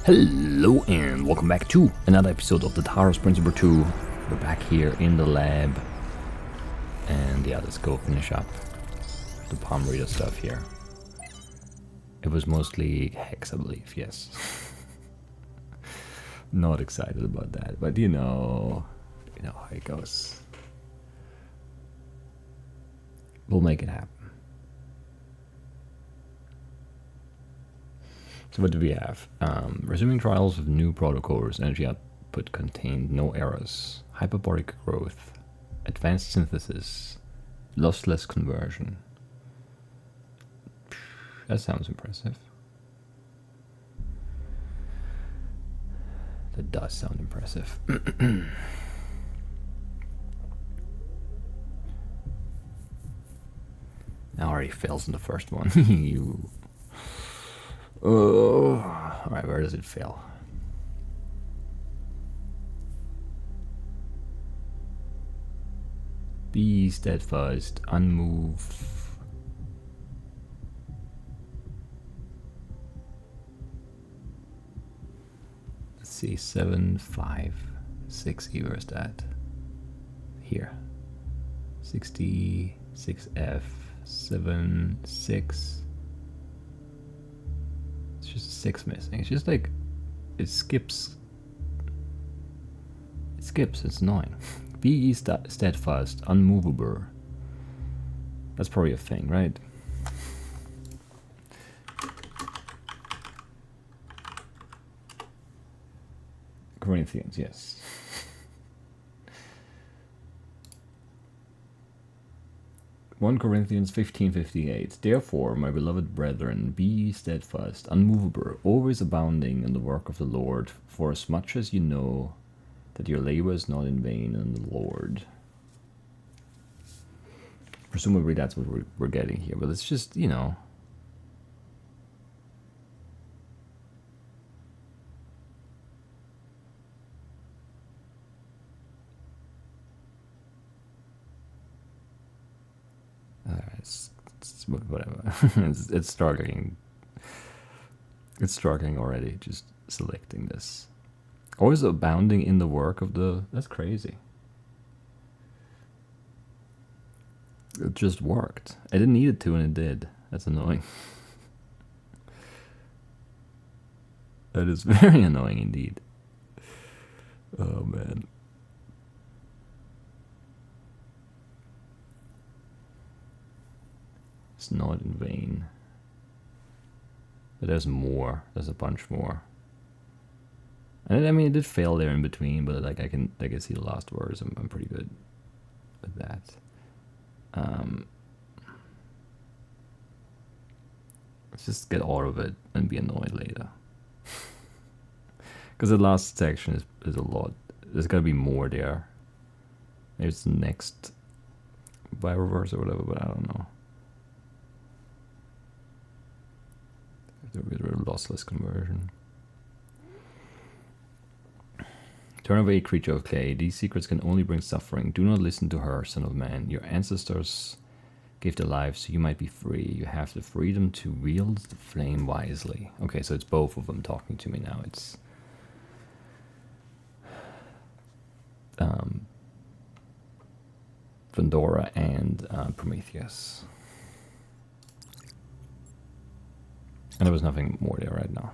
Hello and welcome back to another episode of the Talos Principle 2. We're back here in the lab. And yeah, let's go finish up the palm reader stuff here. It was mostly hex, I believe, yes. Not excited about that, but you know how it goes. We'll make it happen. So what do we have? Resuming trials of new protocols. Energy output contained no errors. Hyperbolic growth. Advanced synthesis. Lossless conversion. That sounds impressive. That does sound impressive. I already fails in the first one. You. Oh, alright, where does it fail? Be steadfast, unmoved. Let's see, 7, 5, 6, where's that? Here. 66F, 7, 6. Just a 6 missing. It's just like it skips. It's annoying. Be steadfast, unmovable. That's probably a thing, right? Corinthians, yes. (1 Corinthians 15:58). Therefore, my beloved brethren, be steadfast, unmovable, always abounding in the work of the Lord, for as much as you know that your labor is not in vain in the Lord. Presumably that's what we're getting here, but it's just, you know. Whatever. it's struggling. It's struggling already. Just selecting this. Always abounding in the work of the. That's crazy. It just worked. I didn't need it to, and it did. That's annoying. That is very annoying indeed. Oh man. It's not in vain. But there's more. There's a bunch more. And I mean, it did fail there in between, but like I can see the last words. I'm pretty good with that. Let's just get all of it and be annoyed later. Because the last section is a lot. There's gotta be more there. Maybe it's the next by reverse or whatever, but I don't know. The lossless conversion. Turn away, creature of clay. These secrets can only bring suffering. Do not listen to her, son of man. Your ancestors gave their lives so you might be free. You have the freedom to wield the flame wisely. Okay, so it's both of them talking to me now. It's Pandora and Prometheus. And there was nothing more there right now.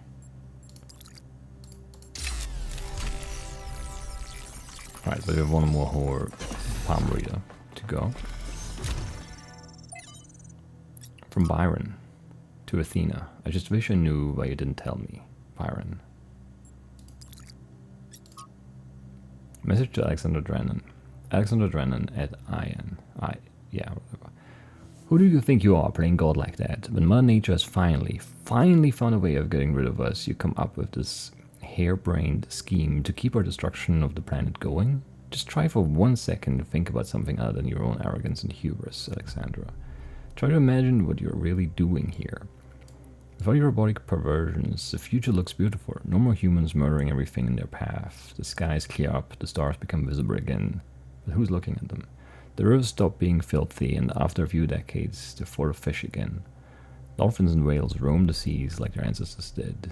Right, but we have one more palm reader to go. From Byron to Athena. I just wish I knew why you didn't tell me, Byron. Message to Alexander Drennan. Alexander Drennan at yeah, whatever. Who do you think you are, playing God like that? When Mother Nature has finally found a way of getting rid of us, you come up with this harebrained scheme to keep our destruction of the planet going? Just try for 1 second to think about something other than your own arrogance and hubris, Alexandra. Try to imagine what you're really doing here. With all your robotic perversions, the future looks beautiful. No more humans murdering everything in their path. The skies clear up, the stars become visible again. But who's looking at them? The rivers stop being filthy, and after a few decades, they're full of fish again. Dolphins and whales roam the seas like their ancestors did.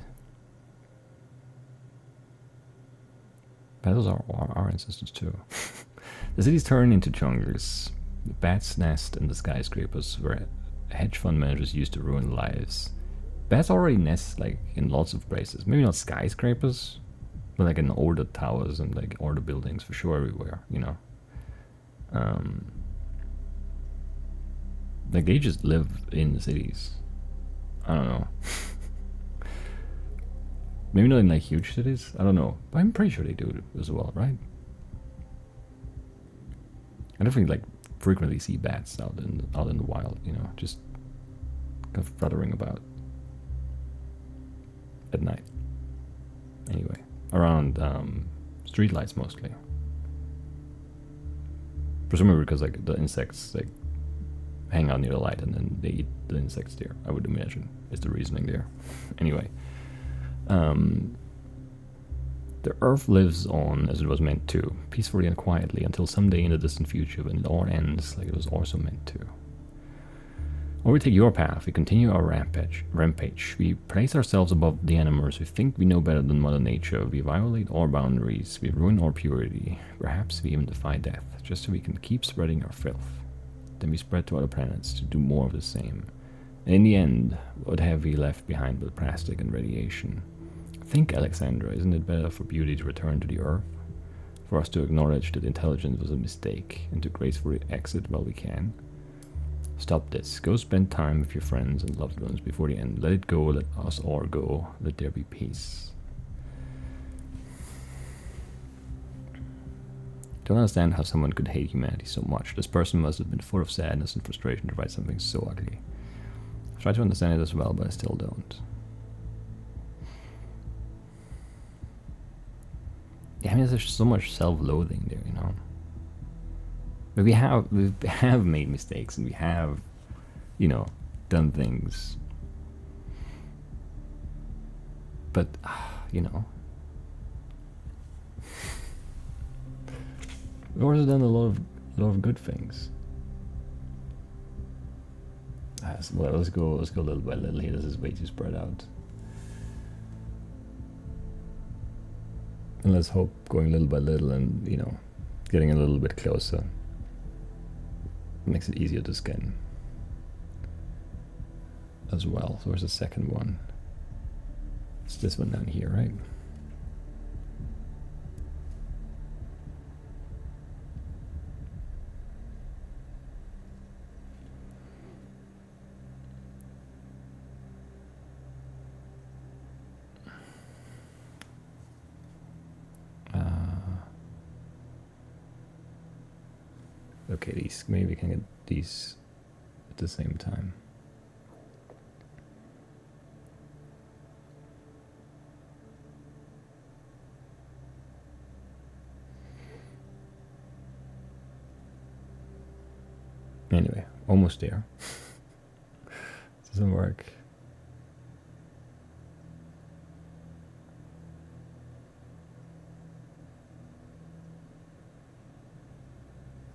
Battles are our ancestors too. The cities turn into jungles. The bats nest in the skyscrapers where hedge fund managers used to ruin lives. Bats already nest like in lots of places. Maybe not skyscrapers, but like in older towers and like older buildings for sure everywhere, you know. Like they just live in the cities. I don't know. Maybe not in like huge cities. I don't know, but I'm pretty sure they do it as well, right? I definitely like frequently see bats out in the wild, you know, just kind of fluttering about at night. Anyway, around streetlights mostly. Presumably because like the insects like hang out near the light and then they eat the insects there. I would imagine is the reasoning there. Anyway, the Earth lives on as it was meant to, peacefully and quietly, until someday in the distant future when it all ends like it was also meant to. Or we take your path, we continue our rampage. We place ourselves above the animals, we think we know better than Mother Nature, we violate all boundaries, we ruin our purity, perhaps we even defy death, just so we can keep spreading our filth. Then we spread to other planets to do more of the same. And in the end, what have we left behind but plastic and radiation? Think, Alexandra, isn't it better for beauty to return to the Earth? For us to acknowledge that intelligence was a mistake, and to gracefully exit while we can? Stop this. Go spend time with your friends and loved ones before the end. Let it go, let us all go. Let there be peace. Don't understand how someone could hate humanity so much. This person must have been full of sadness and frustration to write something so ugly. I try to understand it as well, but I still don't. Yeah, I mean, there's so much self-loathing there, you know. But we have made mistakes and we have, you know, done things. But you know, we've also done a lot of good things. Well, let's go little by little here. This is way too spread out. And let's hope going little by little and, you know, getting a little bit closer makes it easier to scan as well. So where's the second one? It's this one down here, right? Okay, these, maybe we can get these at the same time. Anyway, almost there. Doesn't work.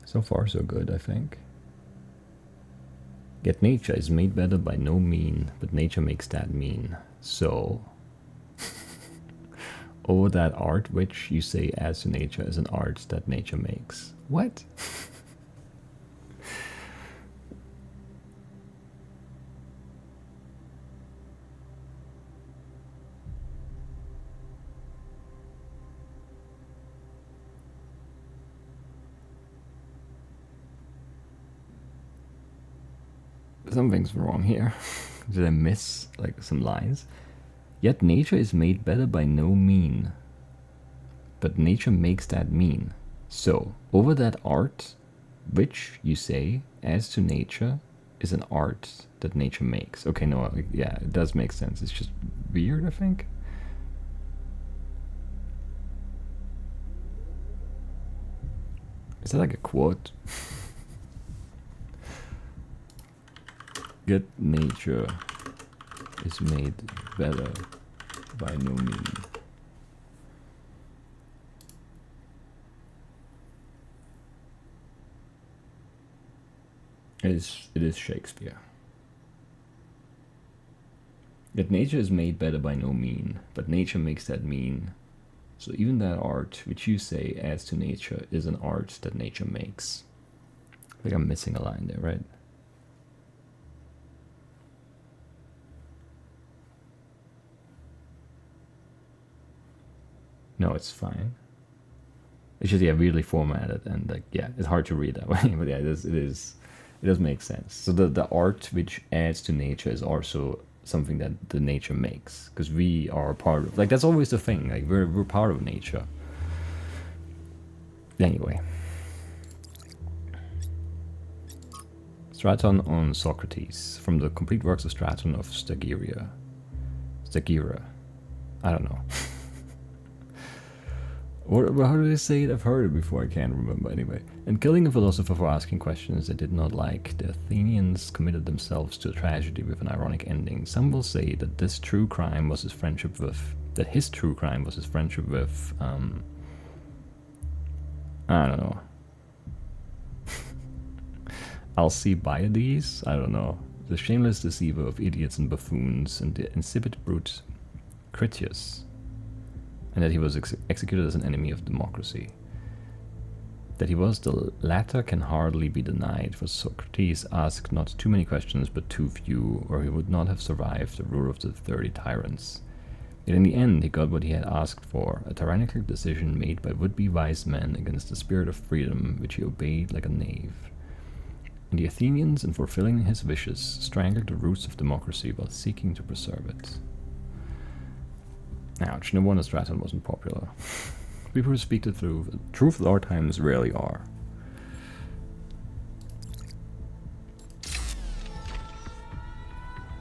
So far, so good, I think. Yet nature is made better by no mean, but nature makes that mean. So, over that art which you say as to nature is an art that nature makes. What? Something's wrong here. Did I miss like some lines? Yet nature is made better by no mean, but nature makes that mean. So over that art which you say as to nature is an art that nature makes. Okay, no, yeah, it does make sense. It's just weird, I think. Is that like a quote? Yet nature is made better by no mean. It is Shakespeare. Yet nature is made better by no mean, but nature makes that mean. So even that art, which you say adds to nature, is an art that nature makes. I think I'm missing a line there, right? No, it's fine. It's just, yeah, weirdly formatted, and like, yeah, it's hard to read that way. But yeah, it does make sense. So the art which adds to nature is also something that the nature makes, because we are part of, like, that's always the thing. Like, we're part of nature. Anyway, Straton on Socrates from the complete works of Straton of Stagira. I don't know. Or how do they say it? I've heard it before, I can't remember anyway. And killing a philosopher for asking questions they did not like, the Athenians committed themselves to a tragedy with an ironic ending. Some will say that his true crime was his friendship with, I don't know. Alcibiades? I don't know. The shameless deceiver of idiots and buffoons, and the insipid brute Critias. And that he was executed as an enemy of democracy. That he was the latter can hardly be denied, for Socrates asked not too many questions but too few, or he would not have survived the rule of the 30 tyrants. Yet in the end he got what he had asked for, a tyrannical decision made by would-be wise men against the spirit of freedom, which he obeyed like a knave. And the Athenians, in fulfilling his wishes, strangled the roots of democracy while seeking to preserve it. Ouch, no wonder Straton wasn't popular. People who speak the truth at our times rarely are.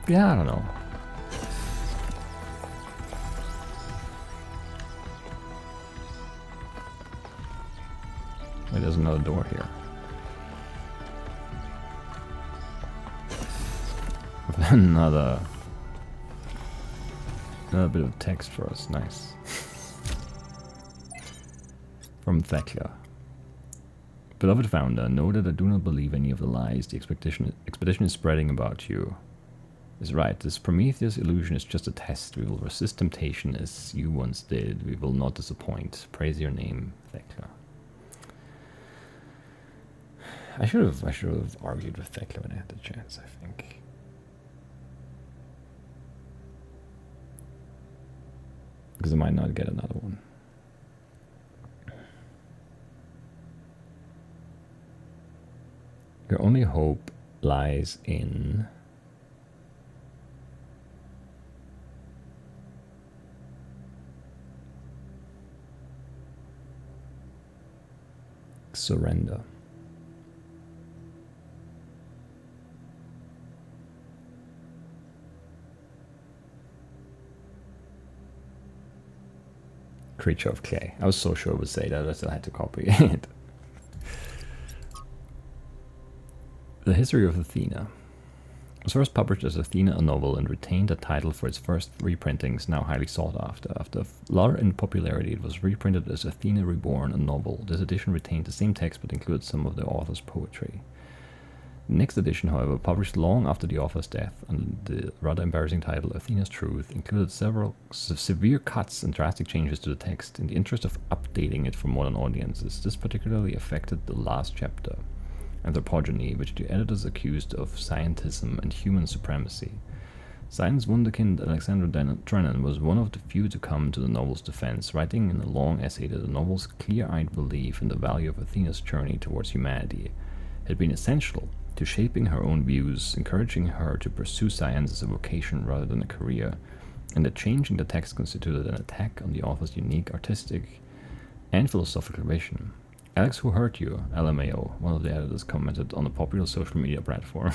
Yeah, I don't know. Wait, there's another door here. Another bit of text for us, nice. From Thecla. Beloved founder, know that I do not believe any of the lies the expedition is spreading about you. Is right, this Prometheus illusion is just a test. We will resist temptation as you once did. We will not disappoint. Praise your name, Thecla. I should have argued with Thecla when I had the chance, I think. Because I might not get another one. Your only hope lies in surrender. Creature of clay. I was so sure it would say that, I still had to copy it. The History of Athena. It was first published as Athena, a novel, and retained that title for its first three printings, now highly sought after. After lull in popularity, it was reprinted as Athena Reborn, a novel. This edition retained the same text but included some of the author's poetry. The next edition, however, published long after the author's death, under the rather embarrassing title Athena's Truth, included several severe cuts and drastic changes to the text in the interest of updating it for modern audiences. This particularly affected the last chapter, Anthropogeny, which the editors accused of scientism and human supremacy. Science wunderkind Alexander Drennan was one of the few to come to the novel's defense, writing in a long essay that the novel's clear-eyed belief in the value of Athena's journey towards humanity had been essential to shaping her own views, encouraging her to pursue science as a vocation rather than a career, and that changing the text constituted an attack on the author's unique artistic and philosophical vision. Alex, who hurt you? LMAO, one of the editors commented on a popular social media platform.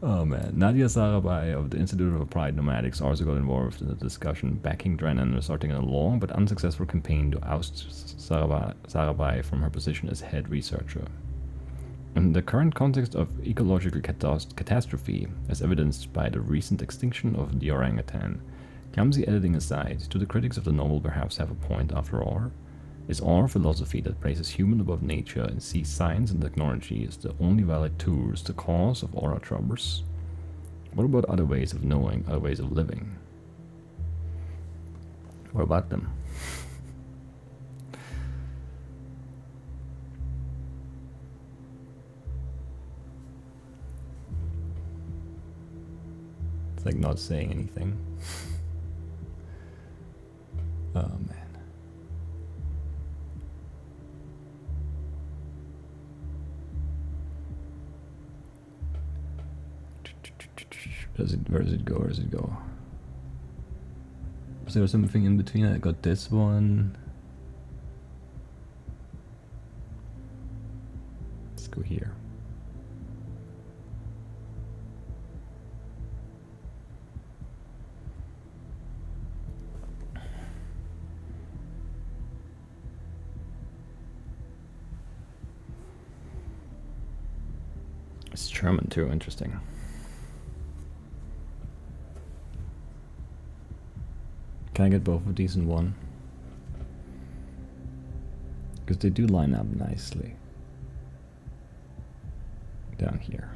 Oh man. Nadia Sarabai of the Institute of Applied Nomadics also got involved in the discussion, backing Drennan, resulting in a long but unsuccessful campaign to oust Sarabai from her position as head researcher. In the current context of ecological catastrophe, as evidenced by the recent extinction of the orangutan, clumsy editing aside, do the critics of the novel perhaps have a point after all? Is our philosophy that places human above nature and sees science and technology as the only valid tools the cause of all our troubles? What about other ways of knowing, other ways of living? What about them? like not saying anything. Oh man. Where does it go? Where does it go? Was there something in between? I got this one. Let's go here. It's German too, interesting. Can I get both of these in one? Because they do line up nicely. Down here.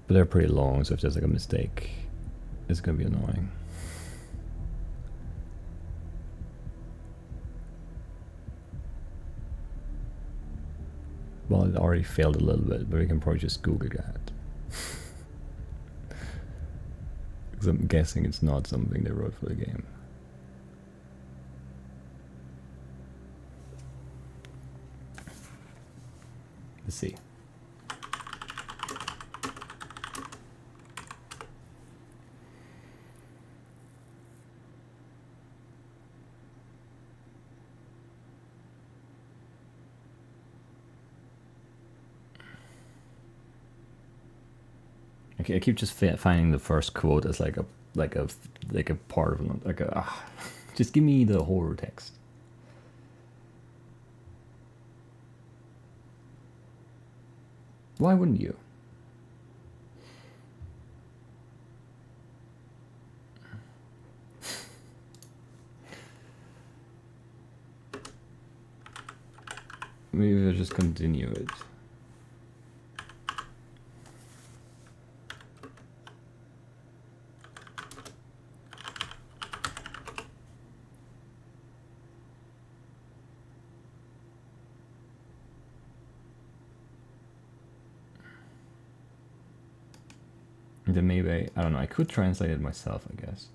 But they're pretty long, so if there's like a mistake, it's gonna be annoying. Well, it already failed a little bit, but we can probably just Google that. Because I'm guessing it's not something they wrote for the game. Let's see. Okay, I keep just finding the first quote as like a part of like a. Just give me the whole text. Why wouldn't you? Maybe I'll just continue it. And then maybe, I don't know, I could translate it myself, I guess.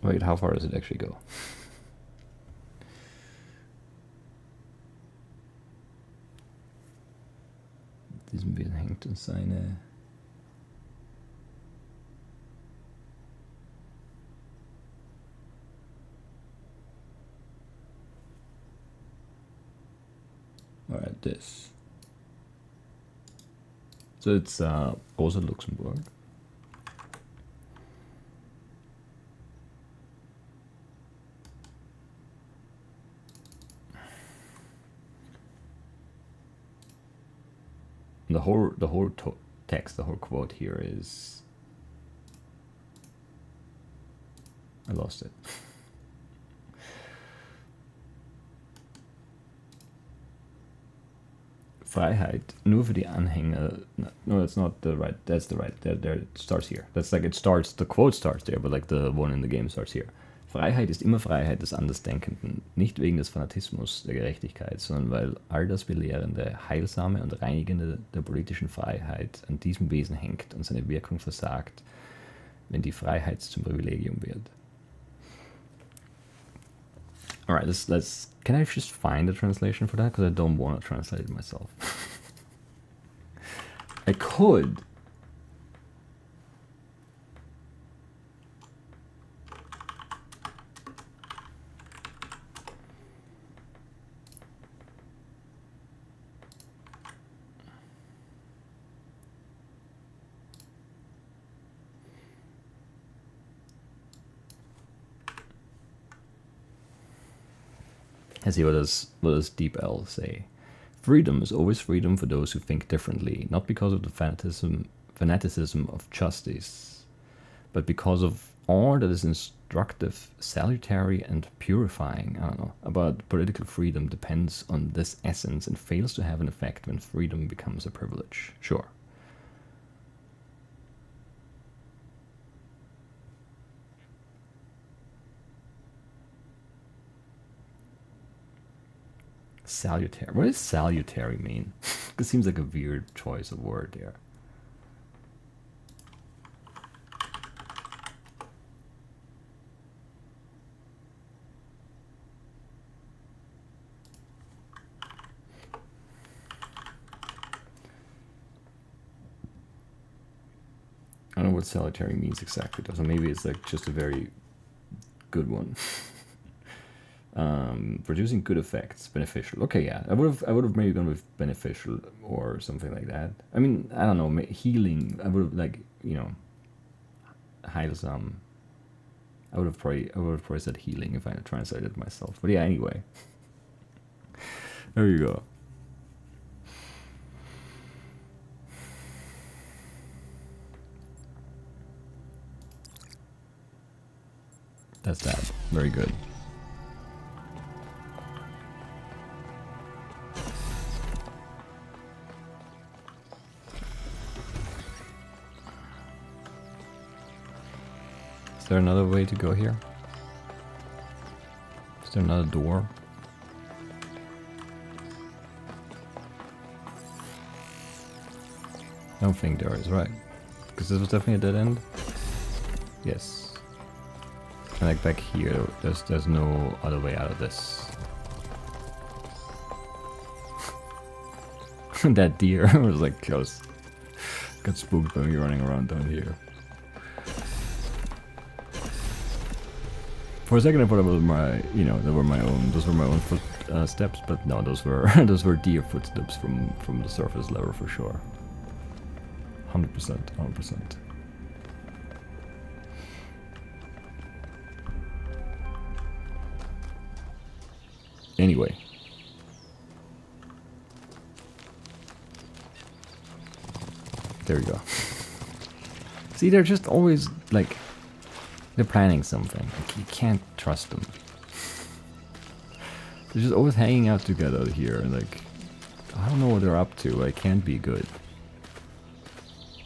Wait, how far does it actually go? Diesem Wesen hängt uns seine... Alright, this. So it's Rosa Luxemburg. The whole text, the whole quote here is... I lost it. Freiheit nur für die Anhänger. No, that's not the right. That's the right. There it starts here. That's like it starts. The quote starts there, but like the one in the game starts here. Freiheit ist immer Freiheit des Andersdenkenden, nicht wegen des Fanatismus der Gerechtigkeit, sondern weil all das Belehrende, Heilsame und Reinigende der politischen Freiheit an diesem Wesen hängt und seine Wirkung versagt, wenn die Freiheit zum Privilegium wird. Alright, let's... Can I just find a translation for that? Because I don't want to translate it myself. I could. Let's see, what does Deep L say? Freedom is always freedom for those who think differently, not because of the fanaticism of justice, but because of or that is instructive, salutary, and purifying, I don't know, about political freedom depends on this essence and fails to have an effect when freedom becomes a privilege. Sure. Salutary. What does salutary mean? It seems like a weird choice of word there. I don't know what salutary means exactly, so maybe it's like just a very good one. Producing good effects, beneficial. Okay, yeah, I would have maybe gone with beneficial or something like that. I mean, I don't know, healing. I would have, like, you know, heilsam. I would have probably said healing if I had translated it myself. But yeah, anyway, there you go. That's that. Very good. Is there another way to go here? Is there another door? I don't think there is, right? Because this was definitely a dead end. Yes. And like back here, there's no other way out of this. That deer was like close. Got spooked by me running around down here. For a second I thought it was my, you know, those were my own footsteps, but no, those were deer footsteps from the surface level for sure. 100%, 100%. Anyway. There you go. See, they're just always like, they're planning something. Like, you can't trust them. They're just always hanging out together here. Like, I don't know what they're up to. It can't be good.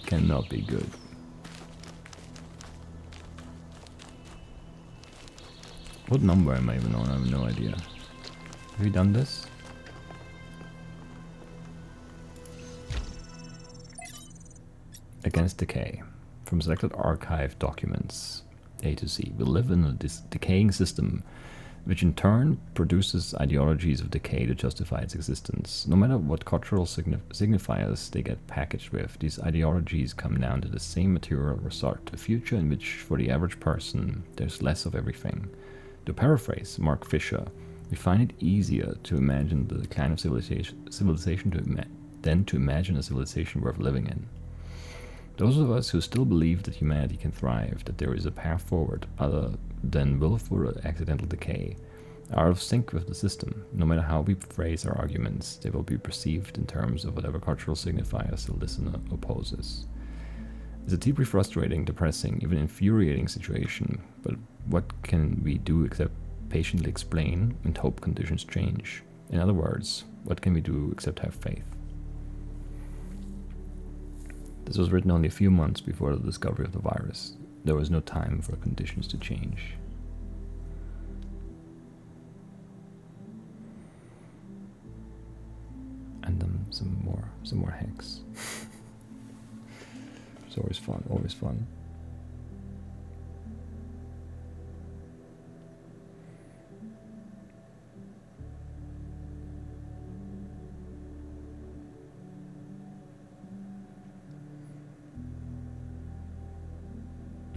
Cannot be good. What number am I even on? I have no idea. Have we done this? Against decay. From selected archive documents, A to Z. We live in a decaying system, which in turn produces ideologies of decay to justify its existence. No matter what cultural signifiers they get packaged with, these ideologies come down to the same material result, a future in which, for the average person, there's less of everything. To paraphrase Mark Fisher, we find it easier to imagine the decline of civilization than to imagine a civilization worth living in. Those of us who still believe that humanity can thrive, that there is a path forward other than willful or accidental decay, are out of sync with the system. No matter how we phrase our arguments, they will be perceived in terms of whatever cultural signifiers the listener opposes. It's a deeply frustrating, depressing, even infuriating situation, but what can we do except patiently explain and hope conditions change? In other words, what can we do except have faith? This was written only a few months before the discovery of the virus. There was no time for conditions to change. And then some more hex. It's always fun, always fun.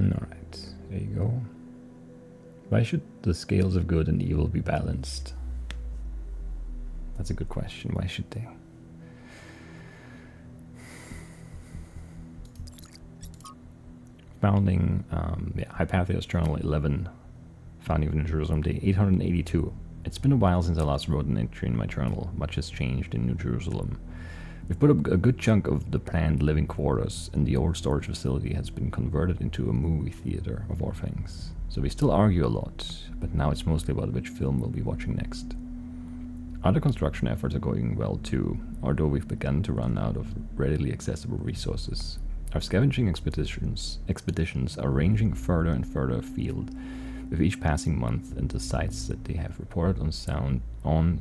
Alright, there you go. Why should the scales of good and evil be balanced? That's a good question. Why should they? Founding, Hypatheos Journal 11, founding of New Jerusalem Day 882. It's been a while since I last wrote an entry in my journal. Much has changed in New Jerusalem. We've put up a good chunk of the planned living quarters, and the old storage facility has been converted into a movie theater, of all things. So we still argue a lot, but now it's mostly about which film we'll be watching next. Other construction efforts are going well too, although we've begun to run out of readily accessible resources. Our scavenging expeditions are ranging further and further afield, with each passing month, and the sights that they have reported on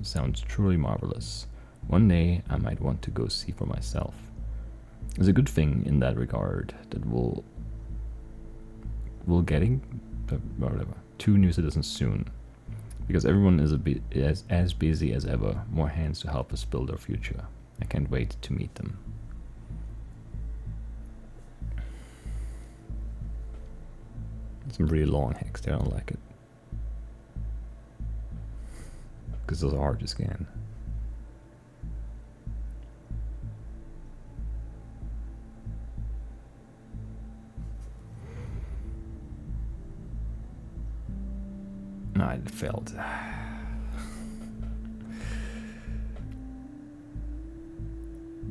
sounds truly marvelous. One day I might want to go see for myself. It's a good thing in that regard that we're getting whatever 2 new citizens soon, because everyone is as busy as ever. More hands to help us build our future. I can't wait to meet them. Some really long hexes there, I don't like it. Because those are hard to scan. No, it failed.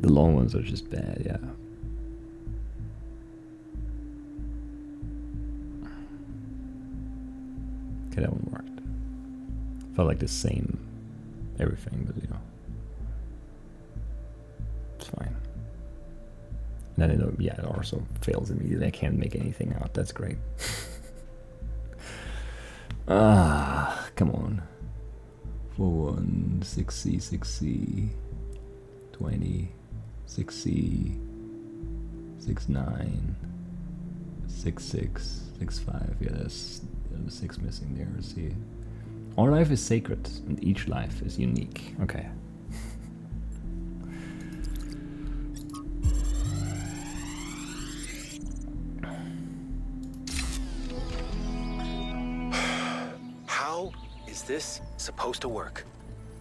The long ones are just bad, yeah. Okay, that one worked. Felt like the same everything, but you know, it's fine. And then it also fails immediately. I can't make anything out. That's great. Come on. 4-1, 6C, 6C, 20, 6C, 6-9, 6-6, 6-5. Yeah, there's a 6 missing there. Let's see. All life is sacred, and each life is unique. Okay. How is this supposed to work?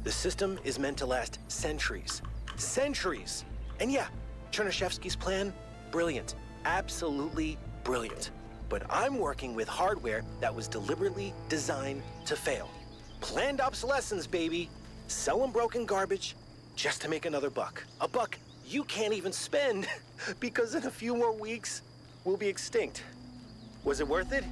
The system is meant to last centuries. Centuries! And yeah, Chernyshevsky's plan, brilliant. Absolutely brilliant. But I'm working with hardware that was deliberately designed to fail. Planned obsolescence, baby. Selling broken garbage just to make another buck. A buck you can't even spend because in a few more weeks, we'll be extinct. Was it worth it?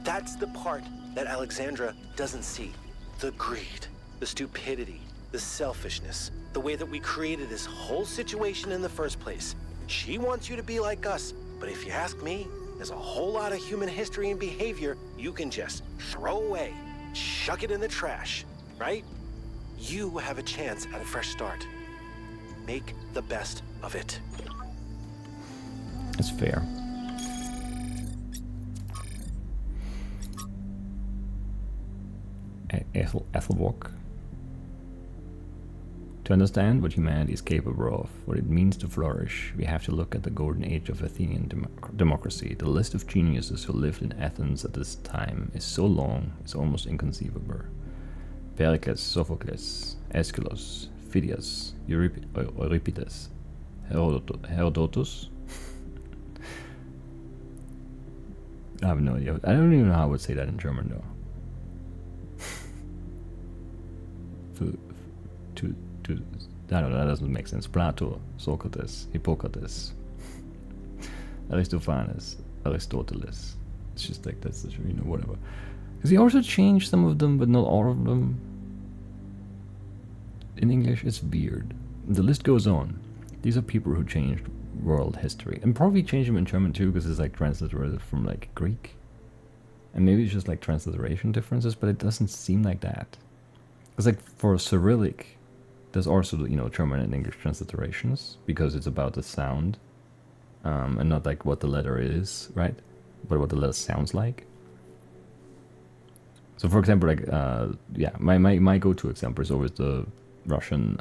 That's the part that Alexandra doesn't see. The greed, the stupidity, the selfishness, the way that we created this whole situation in the first place. She wants you to be like us, but if you ask me, there's a whole lot of human history and behavior you can just throw away, chuck it in the trash, right? You have a chance at a fresh start. Make the best of it. That's fair. Ethelwalk. To understand what humanity is capable of, what it means to flourish, we have to look at the golden age of Athenian democracy. The list of geniuses who lived in Athens at this time is so long, it's almost inconceivable. Pericles, Sophocles, Aeschylus, Phidias, Euripides, Herodotus. I have no idea. I don't even know how I would say that in German though. I don't know, that doesn't make sense. Plato, Socrates, Hippocrates, Aristophanes, Aristoteles. It's just like that's the, you know, whatever. Because he also changed some of them, but not all of them. In English, it's weird. The list goes on. These are people who changed world history, and probably changed them in German too, because it's like transliterated from like Greek, and maybe it's just like transliteration differences, but it doesn't seem like that. It's like for Cyrillic, there's also, you know, German and English transliterations because it's about the sound, and not like what the letter is, right? But what the letter sounds like. So, for example, like yeah, my go-to example is always the Russian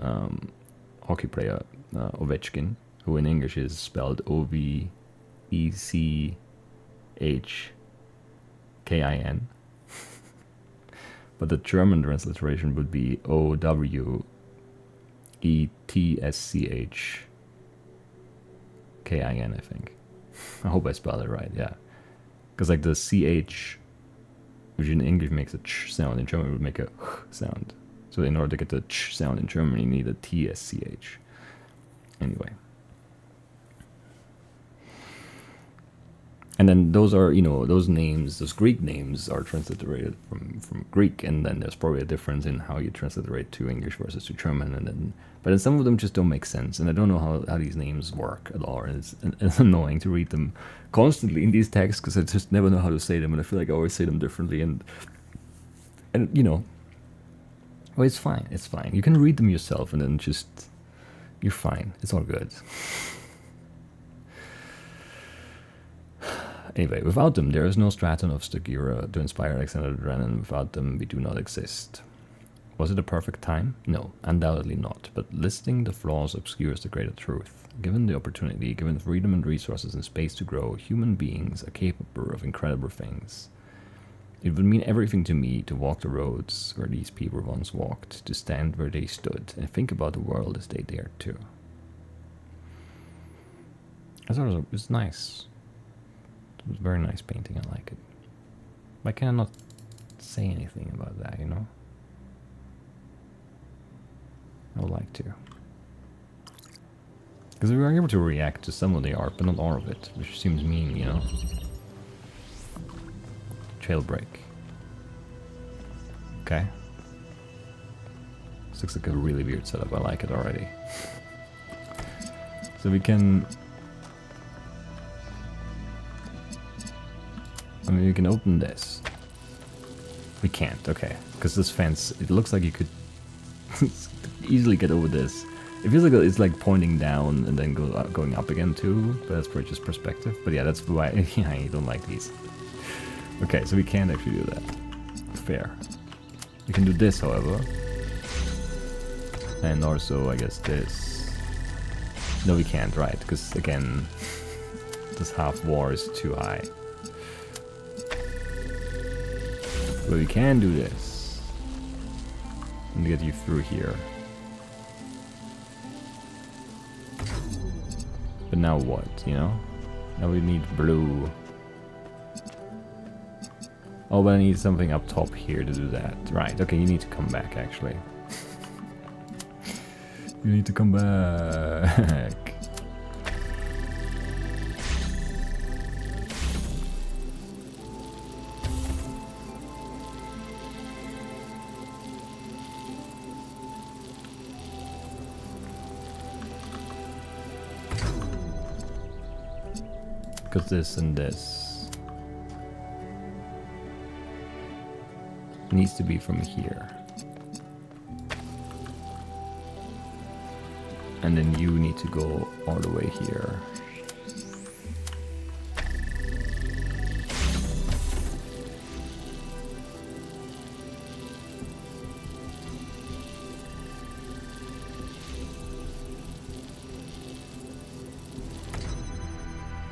hockey player Ovechkin, who in English is spelled Ovechkin, but the German transliteration would be Owetschkin, I think. I hope I spelled it right, yeah. Because like the CH, which in English makes a ch sound, in German it would make a h sound. So in order to get the ch sound in German, you need a TSCH. Anyway. And then those are, you know, those names, those Greek names are transliterated from Greek, and then there's probably a difference in how you transliterate to English versus to German, and then, but then some of them just don't make sense, and I don't know how these names work at all, and it's annoying to read them constantly in these texts, because I just never know how to say them, and I feel like I always say them differently, and you know, well, it's fine, you can read them yourself, and then just, you're fine, it's all good. Anyway, without them, there is no stratum of Stagira to inspire Alexander Drennan. Without them, we do not exist. Was it a perfect time? No, undoubtedly not. But listing the flaws obscures the greater truth. Given the opportunity, given the freedom and resources and space to grow, human beings are capable of incredible things. It would mean everything to me to walk the roads where these people once walked, to stand where they stood, and think about the world as they dared to. I thought it was nice. It was a very nice painting, I like it. Why can I not say anything about that, you know? I would like to. Because we were able to react to some of the art, but not all of it, which seems mean, you know? Jailbreak. Okay. This looks like a really weird setup, I like it already. So we can... I mean, you can open this. We can't, okay. Because this fence, it looks like you could easily get over this. It feels like it's like pointing down and then going up again too, but that's probably just perspective. But yeah, that's why yeah, I don't like these. Okay, so we can't actually do that. Fair. We can do this, however. And also, I guess this. No, we can't, right? Because again, this half war is too high. But we can do this. And get you through here. But now what, you know? Now we need blue. Oh, but I need something up top here to do that. Right, okay, you need to come back, actually. You need to come back. Because this and this needs to be from here. And then you need to go all the way here.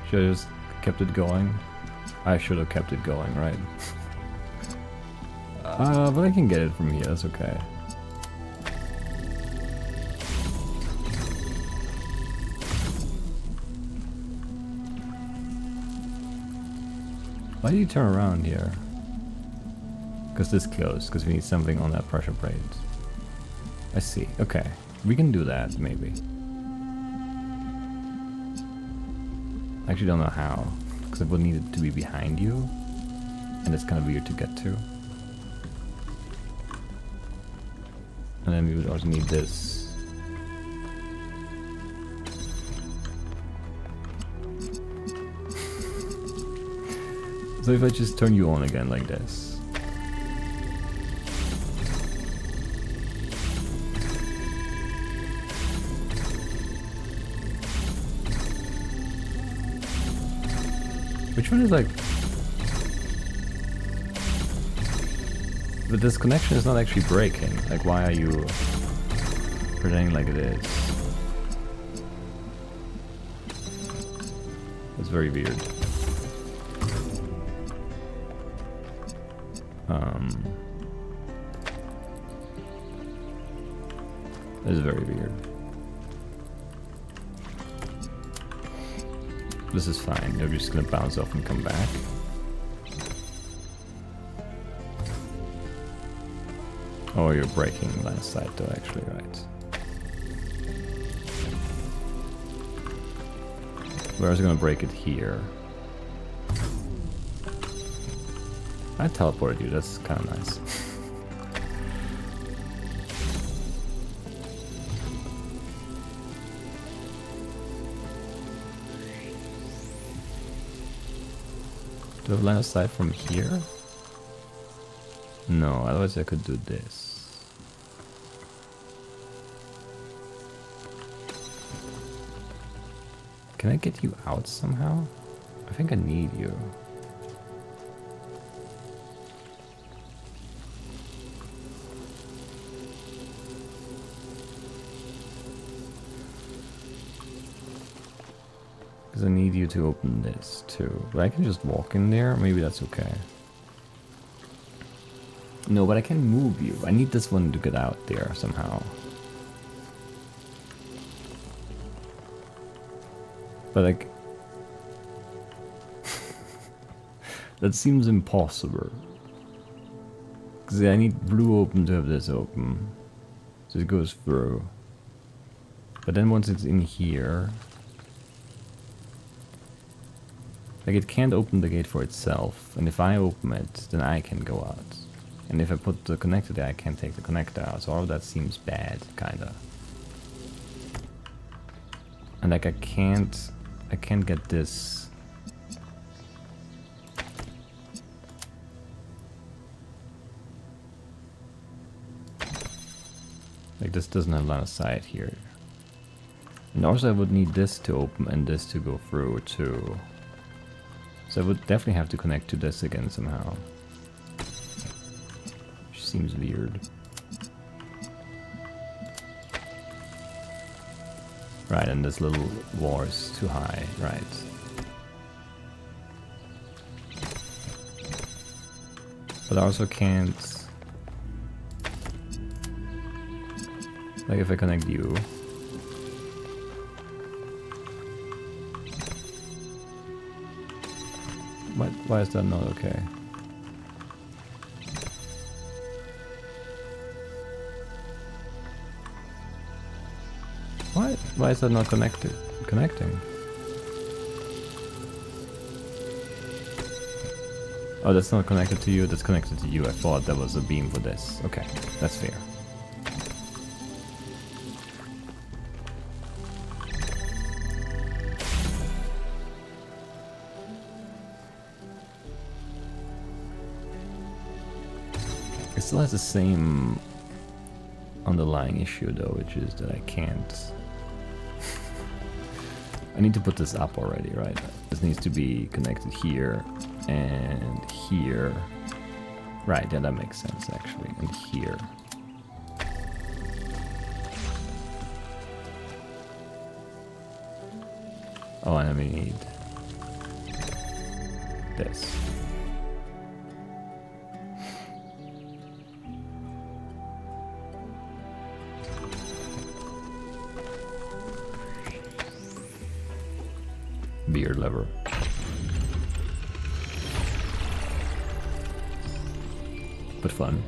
Should I just kept it going? I should have kept it going, right? But I can get it from here, that's okay. Why do you turn around here? Because this closed, because we need something on that pressure plate. I see, okay. We can do that, maybe. I actually don't know how, because it would need it to be behind you, and it's kind of weird to get to. And then we would also need this. So if I just turn you on again like this. Which one is like... But this connection is not actually breaking. Like, why are you pretending like it is? It's very weird. It's very weird. This is fine. You're just gonna bounce off and come back. Oh, you're breaking last side though, actually, right? we're also gonna break it here. I teleported you, that's kind of nice. Do I have line of sight from here? No, otherwise I could do this. Can I get you out somehow? I think I need you. Because I need you to open this too. But I can just walk in there. Maybe that's okay. No, but I can move you. I need this one to get out there somehow. But like... that seems impossible. Because I need blue open to have this open. So it goes through. But then once it's in here... like it can't open the gate for itself. And if I open it, then I can go out. And if I put the connector there, I can't take the connector out. So all of that seems bad, kinda. And like I can't get this. Like this doesn't have line of sight here. And also I would need this to open and this to go through too. So I would definitely have to connect to this again somehow. Which seems weird. Right, and this little wall is too high, right. But I also can't... like if I connect you... why is that not okay? Why is that not connecting? Oh, that's not connected to you, that's connected to you. I thought that was a beam for this. Okay, that's fair. It still has the same underlying issue though, which is that I can't... I need to put this up already, right? This needs to be connected here and here. Right, yeah, that makes sense actually. And here. Oh, and then we need this. Beard lever. But fun.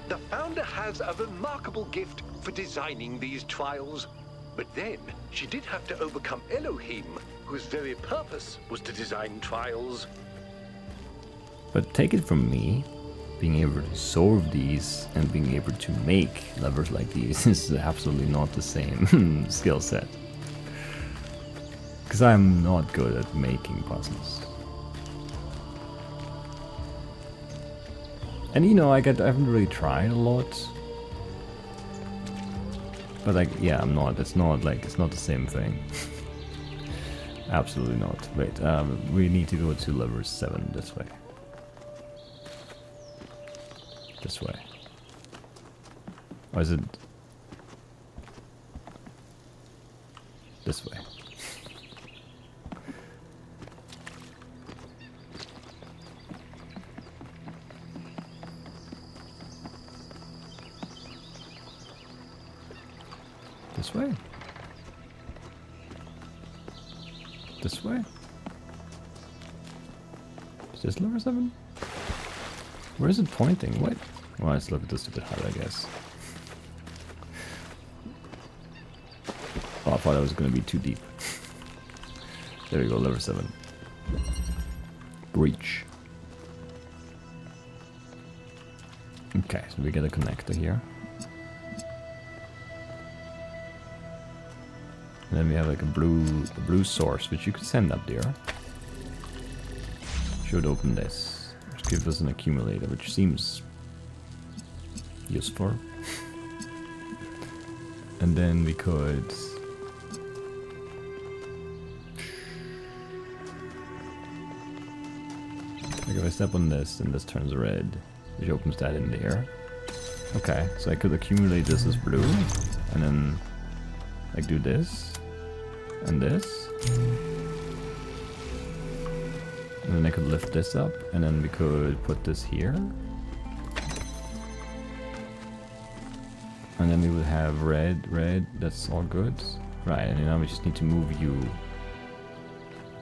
The founder has a remarkable gift for designing these trials. But then, she did have to overcome Elohim, whose very purpose was to design trials. But take it from me, being able to solve these and being able to make levers like these is absolutely not the same skill set. Because I'm not good at making puzzles. And you know, I haven't really tried a lot. But like, yeah, I'm not, it's not the same thing. Absolutely not. Wait, we need to go to lever 7 this way. This way. Or is it this way? This way? This way? Is this lever 7? Where is it pointing? What? Well, let's look at this stupid hut, I guess. Oh, thought that was gonna be too deep. There we go, level 7. Breach. Okay, so we get a connector here. And then we have like a blue source, which you could send up there. Should open this, which gives us an accumulator, which seems useful. And then we could... Like if I step on this, then this turns red, which opens that in there. Okay, so I could accumulate this as blue, and then like do this, and this. And then I could lift this up, and then we could put this here. And then we would have red, that's all good. Right, and now we just need to move you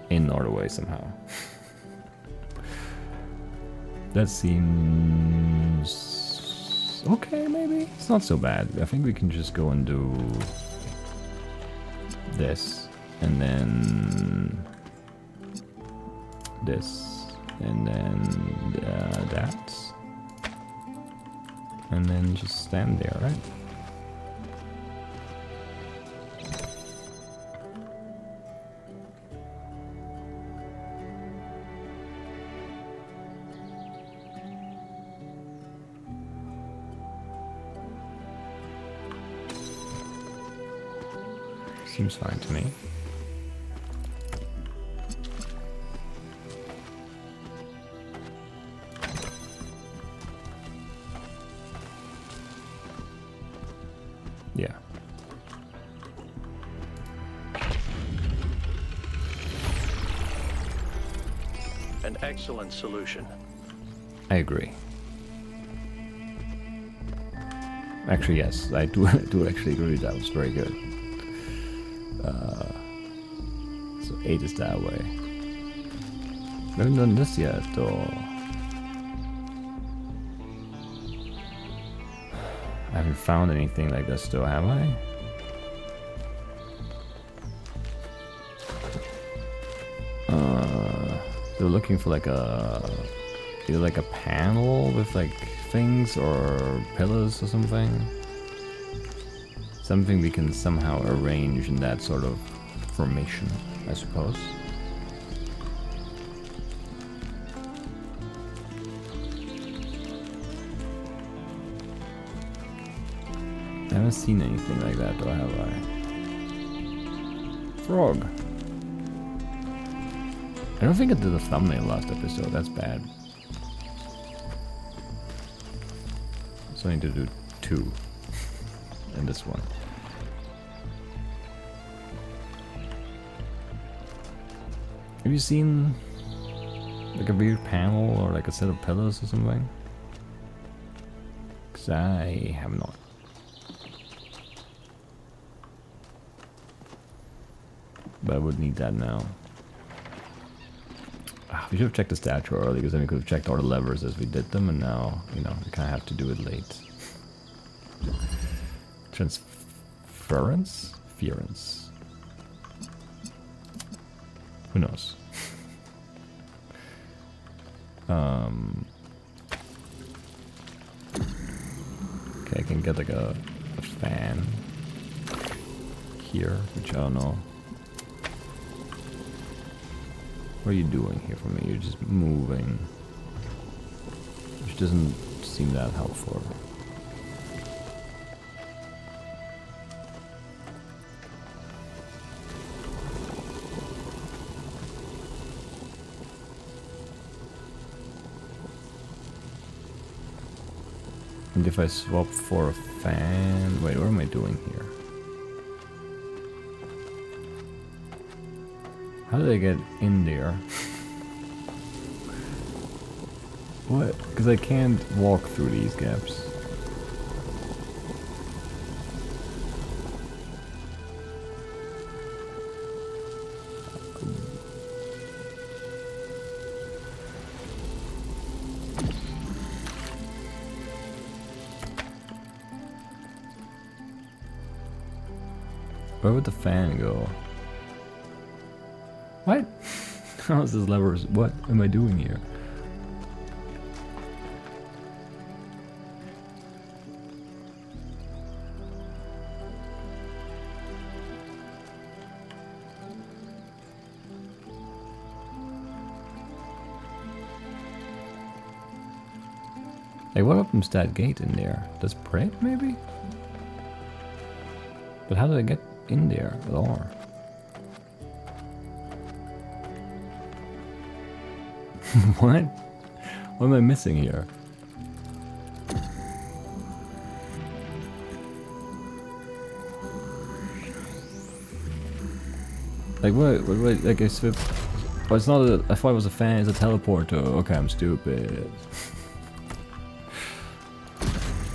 in all the way somehow. That seems... okay, maybe? It's not so bad. I think we can just go and do this, and then this, and then that, and then just stand there, right? Seems fine to me. Yeah. An excellent solution. I agree. Actually, yes, I do actually agree. That was very good. So 8 is that way. We haven't done this yet, though. I haven't found anything like this, though, have I? They're looking for like either like a panel with like things or pillars or something. Something we can somehow arrange in that sort of formation, I suppose. I haven't seen anything like that, though, have I? Frog. I don't think I did a thumbnail last episode, that's bad. So I need to do 2. And this one. Have you seen like a weird panel or like a set of pillars or something? 'Cause I have not. But I would need that now. We should have checked the statue early, because then we could have checked all the levers as we did them, and now, you know, we kind of have to do it late. Transference? Ference. Who knows? Okay, I can get like a fan here, which I don't know. What are you doing here for me? You're just moving, which doesn't seem that helpful. And if I swap for a fan... Wait, what am I doing here? How did I get in there? What? Because I can't walk through these gaps. Where would the fan go? What? How is this lever? What am I doing here? Like, what opens that gate in there? Does Prey maybe? But how do I get in there at all? What? What am I missing here? Like what like I swift. Oh, it's not a. I thought it was a fan. It's a teleporter. Okay, I'm stupid.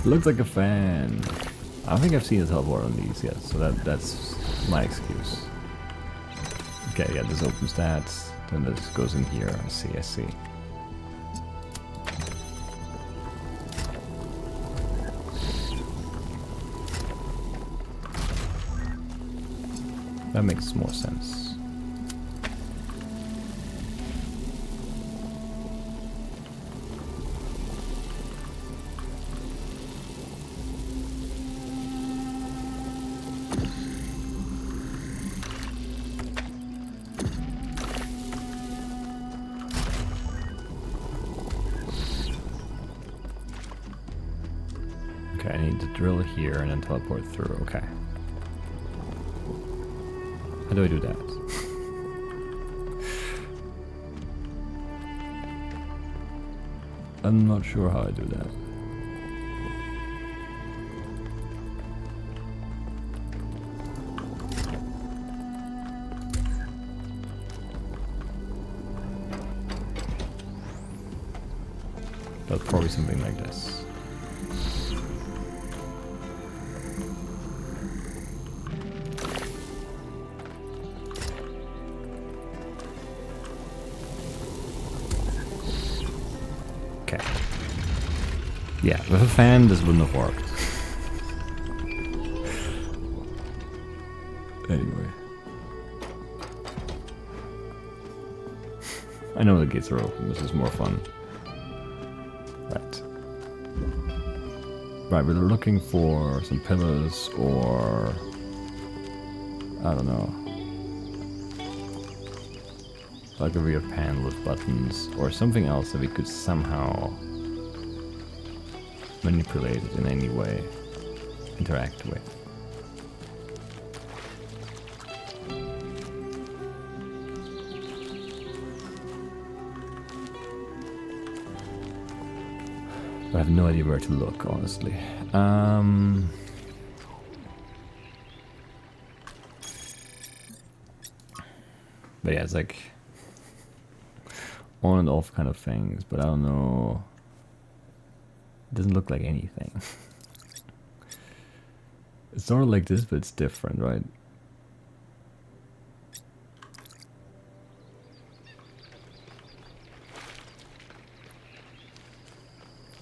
Looks like a fan. I don't think I've seen a teleport on these yet, so that's my excuse. Okay, yeah, this opens that. Then this goes in here. I see. I see. That makes more sense. Okay, I need to drill here and then teleport through. Okay. How do I do that? I'm not sure how I do that. But probably something like this. Okay. Yeah, with a fan this wouldn't have worked. Anyway. I know the gates are open, this is more fun. Right. Right, we're looking for some pillars or... I don't know. Like a weird panel with buttons or something else that we could somehow manipulate it in any way, interact with. I have no idea where to look, honestly. But yeah, it's like on and off kind of things, but I don't know. It doesn't look like anything. It's sort of like this, but it's different, right?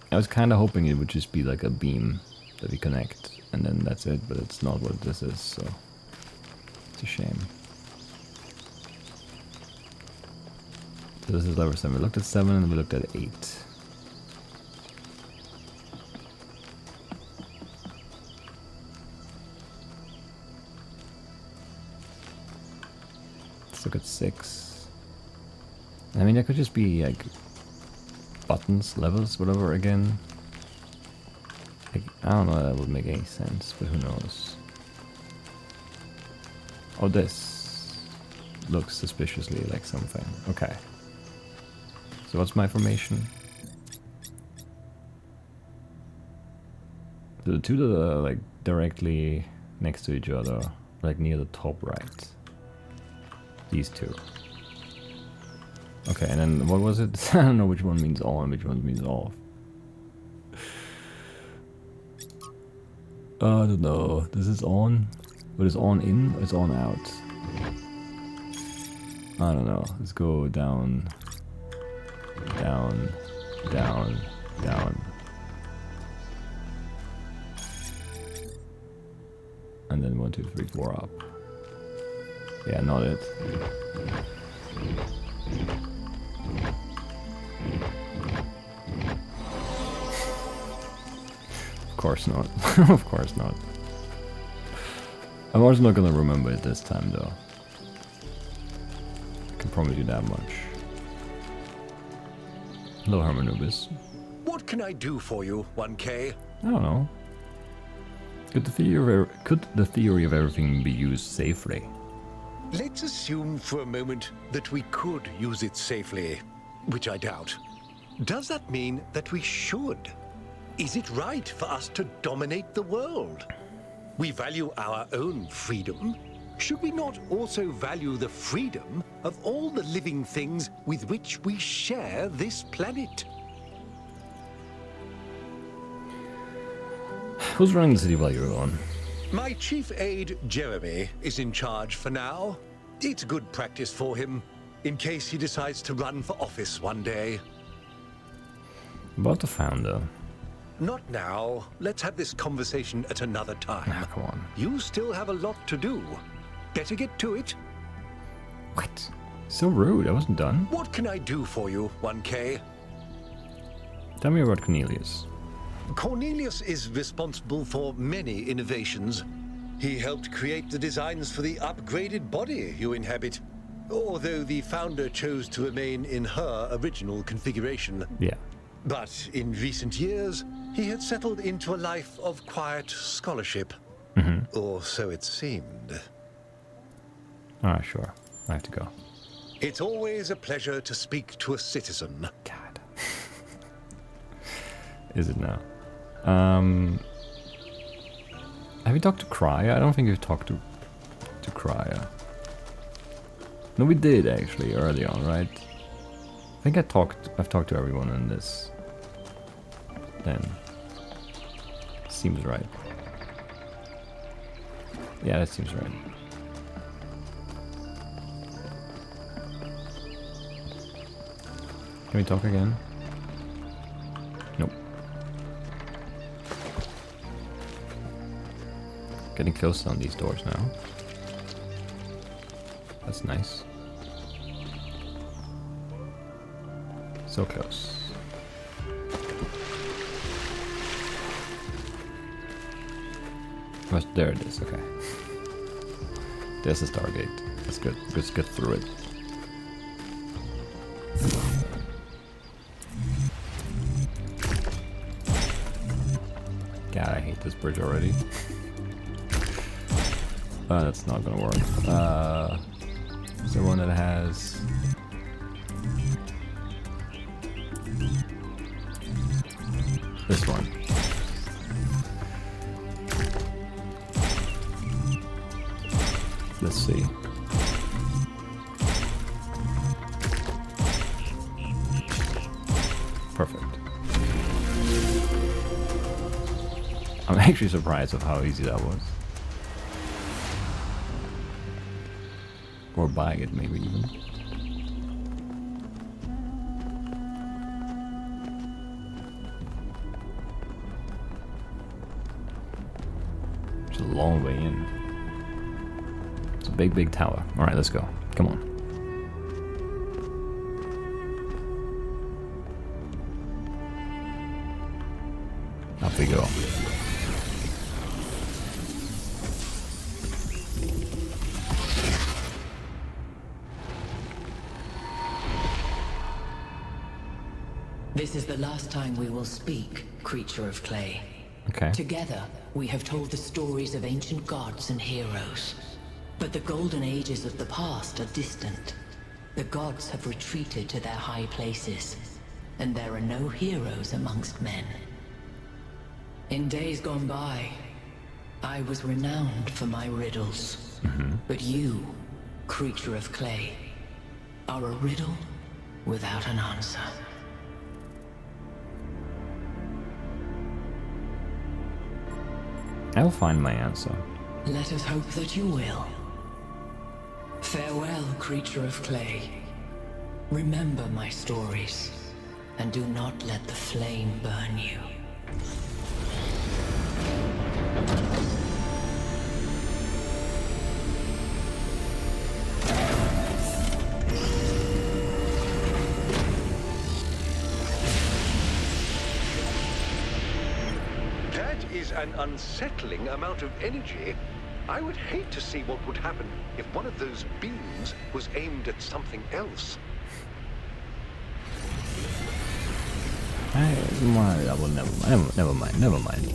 I was kind of hoping it would just be like a beam that we connect, and then that's it, but it's not what this is, so it's a shame. So this is level 7. We looked at 7 and we looked at 8. Let's look at 6. I mean, that could just be like buttons, levels, whatever again. Like, I don't know if that would make any sense, but who knows. Oh, this looks suspiciously like something. Okay. So what's my formation? So the two that are like directly next to each other, like near the top right. These two. Okay, and then what was it? I don't know which one means on, which one means off. I don't know. This is on. What is on in? It's on out. I don't know. Let's go down. Down. Down. Down. And then 1, 2, 3, 4 up. Yeah, not it. Of course not. Of course not. I'm also not gonna remember it this time though. I can promise you that much. Hello, Hermanubis. What can I do for you, 1K? I don't know. Could the theory of everything be used safely? Let's assume for a moment that we could use it safely, which I doubt. Does that mean that we should? Is it right for us to dominate the world? We value our own freedom. Should we not also value the freedom of all the living things with which we share this planet? Who's running the city while you're gone? My chief aide, Jeremy, is in charge for now. It's good practice for him, in case he decides to run for office one day. About the founder. Not now. Let's have this conversation at another time. Ah, come on. You still have a lot to do. Better get to it. What? So rude, I wasn't done. What can I do for you, 1K? Tell me about Cornelius. Cornelius is responsible for many innovations. He helped create the designs for the upgraded body you inhabit, although the founder chose to remain in her original configuration. Yeah. But in recent years, he had settled into a life of quiet scholarship. Or so it seemed. Alright, sure. I have to go. It's always a pleasure to speak to a citizen. God. Is it now? Have you talked to Cryer? I don't think you've talked to Cryer. No, we did actually early on, right? I think I've talked to everyone in this. Then seems right. Yeah, that seems right. Can we talk again? Nope. Getting close on these doors now. That's nice. So close. Oh, there it is, okay. There's the Stargate. That's good. Let's get through it. God, I hate this bridge already. That's not gonna work. Is there one that has... this one. Let's see. Perfect. I'm actually surprised of how easy that was. Or buying it, maybe even. It's a long way in. It's a big, big tower. Alright, let's go. Come on. Up we go. This is the last time we will speak, creature of clay. Okay. Together, we have told the stories of ancient gods and heroes. But the golden ages of the past are distant. The gods have retreated to their high places, and there are no heroes amongst men. In days gone by, I was renowned for my riddles. But you, creature of clay, are a riddle without an answer. I'll find my answer. Let us hope that you will. Farewell, creature of clay. Remember my stories, and do not let the flame burn you. is an unsettling amount of energy. I would hate to see what would happen if one of those beams was aimed at something else. Never mind.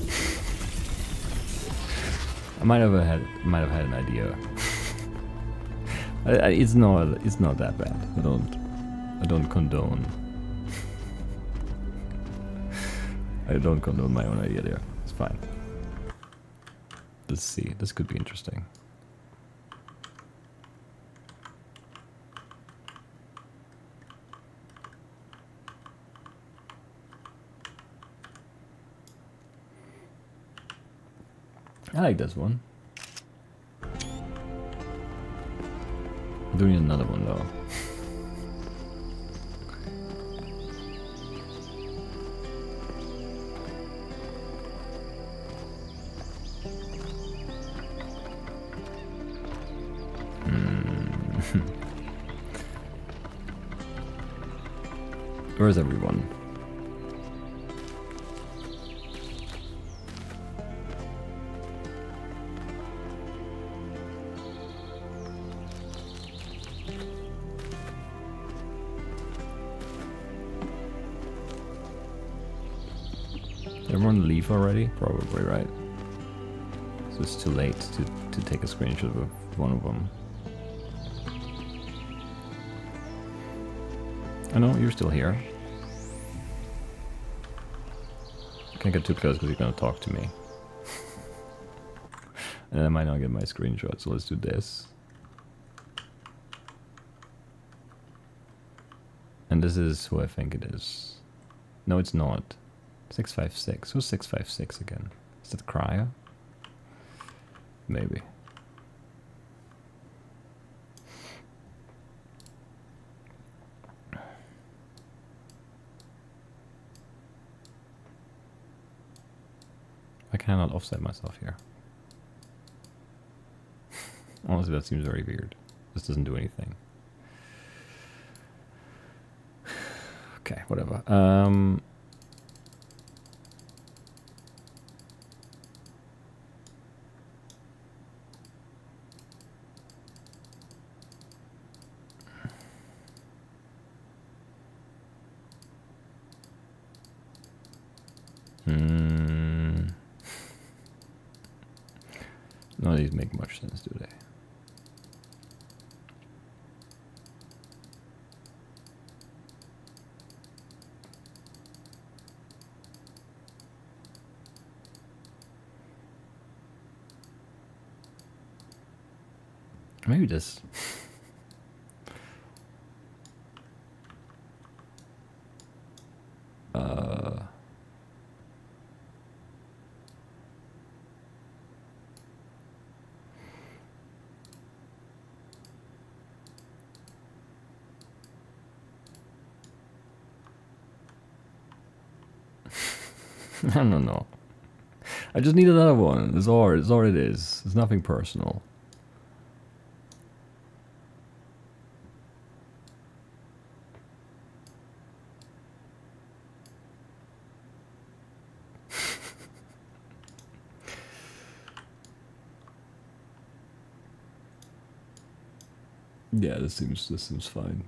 I might have had an idea. It's not that bad. I don't condone. I don't condone my own idea there. It's fine. Let's see. This could be interesting. I like this one. Do need another one though. Where's everyone? Did everyone leave already? Probably, right? So it's too late to take a screenshot of one of them. I know, you're still here. Can't get too close because you're gonna talk to me. And I might not get my screenshot, so let's do this. And this is who I think it is. No, it's not. 656. Who's 656 again? Is that Cryo? Maybe. I cannot offset myself here. Honestly, that seems very weird. This doesn't do anything. Okay, whatever. None of these make much sense, do they? Maybe this. I don't know. I just need another one. That's all it is. It's nothing personal. Yeah, this seems fine.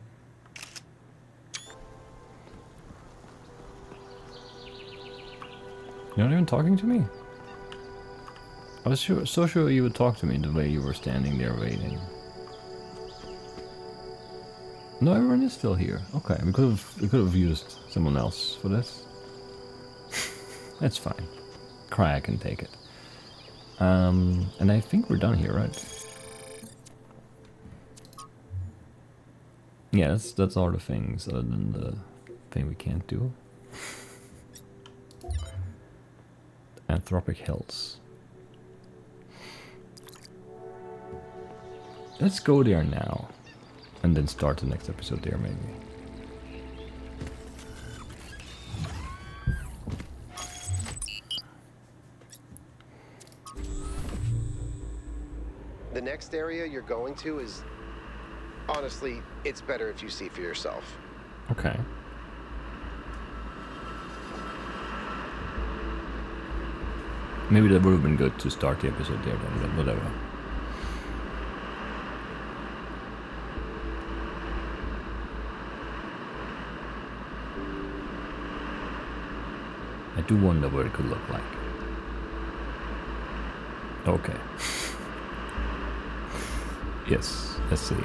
You're not even talking to me? I was so sure you would talk to me the way you were standing there waiting. No, everyone is still here. Okay, we could have used someone else for this. That's fine. Cry, I can take it. And I think we're done here, right? Yeah, that's all the things other than the thing we can't do. Anthropic Hills. Let's go there now. And then start the next episode there, maybe. The next area you're going to is... Honestly, it's better if you see for yourself. Okay. Maybe that would have been good to start the episode there then, but whatever. I do wonder what it could look like. Okay. Yes, let's see.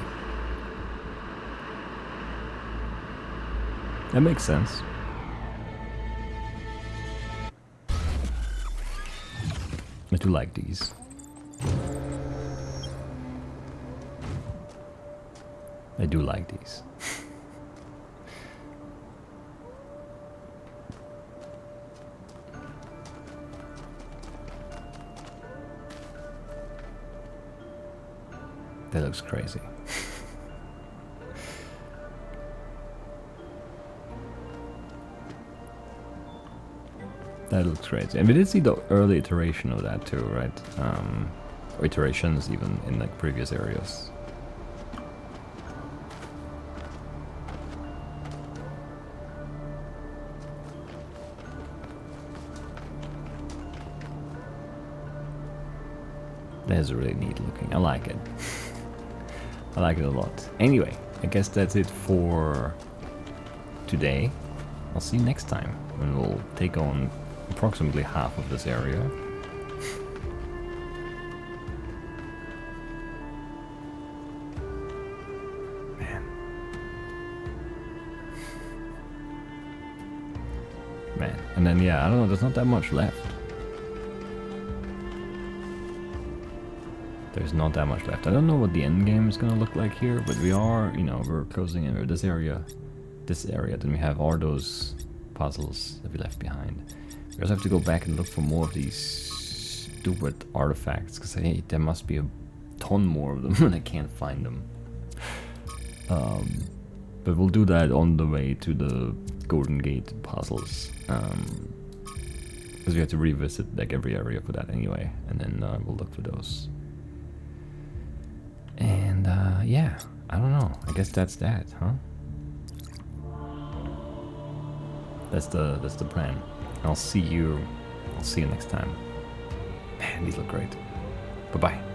That makes sense. I do like these. I do like these. That looks crazy. That looks crazy. And we did see the early iteration of that too, right? Or iterations even in like previous areas. That is really neat looking. I like it. I like it a lot. Anyway, I guess that's it for today. I'll see you next time when we'll take on approximately half of this area. Man. And then yeah, I don't know, there's not that much left. There's not that much left. I don't know what the end game is gonna look like here, but we are, you know, we're closing in this area. Then we have all those puzzles that we left behind. We also have to go back and look for more of these stupid artifacts, because hey, there must be a ton more of them and I can't find them. But we'll do that on the way to the Golden Gate puzzles, because we have to revisit like every area for that anyway, and then we'll look for those. And yeah, I don't know. I guess that's that, huh? That's the plan. I'll see you next time. Man, these look great. Bye bye.